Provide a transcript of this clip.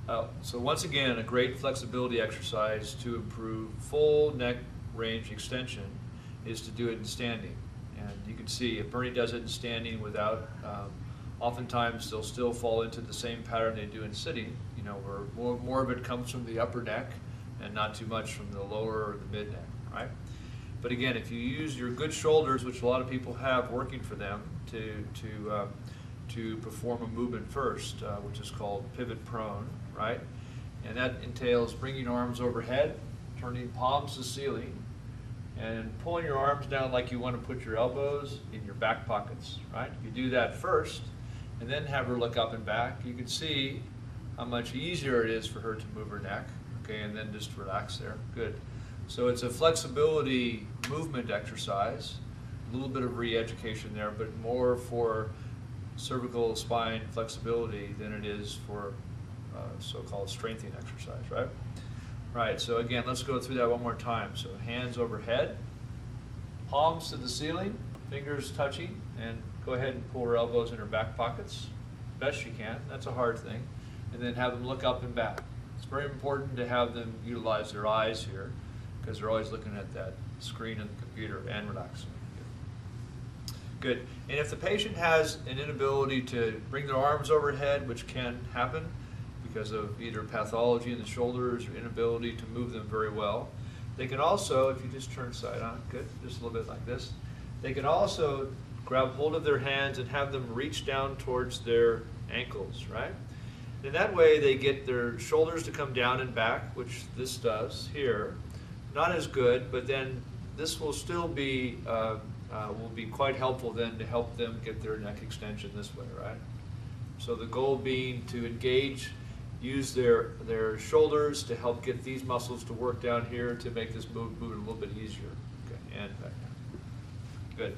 So once again, a great flexibility exercise to improve full neck range extension is to do it in standing. And you can see if Bernie does it in standing without, oftentimes they'll still fall into the same pattern they do in sitting, you know, where more of it comes from the upper neck and not too much from the lower or the mid neck, right? But again, if you use your good shoulders, which a lot of people have working for them, to perform a movement first, which is called pivot prone, right? And that entails bringing arms overhead, turning palms to ceiling, and pulling your arms down like you want to put your elbows in your back pockets, right? If you do that first, and then have her look up and back, you can see how much easier it is for her to move her neck, okay, and then just relax there, good. So it's a flexibility movement exercise, a little bit of re-education there, but more for cervical spine flexibility than it is for so-called strengthening exercise, right? Right, so again, let's go through that one more time. So hands overhead, palms to the ceiling, fingers touching, and go ahead and pull her elbows in her back pockets, best you can. That's a hard thing. And then have them look up and back. It's very important to have them utilize their eyes here because they're always looking at that screen on the computer and relaxing. Good. And if the patient has an inability to bring their arms overhead, which can happen because of either pathology in the shoulders or inability to move them very well, they can also, if you just turn side on, good, just a little bit like this, they can also grab hold of their hands and have them reach down towards their ankles, right? And that way they get their shoulders to come down and back, which this does here. Not as good, but then this will still be quite helpful then to help them get their neck extension this way, right? So the goal being to engage, use their shoulders to help get these muscles to work down here to make this movement a little bit easier. Okay, and back down. Good.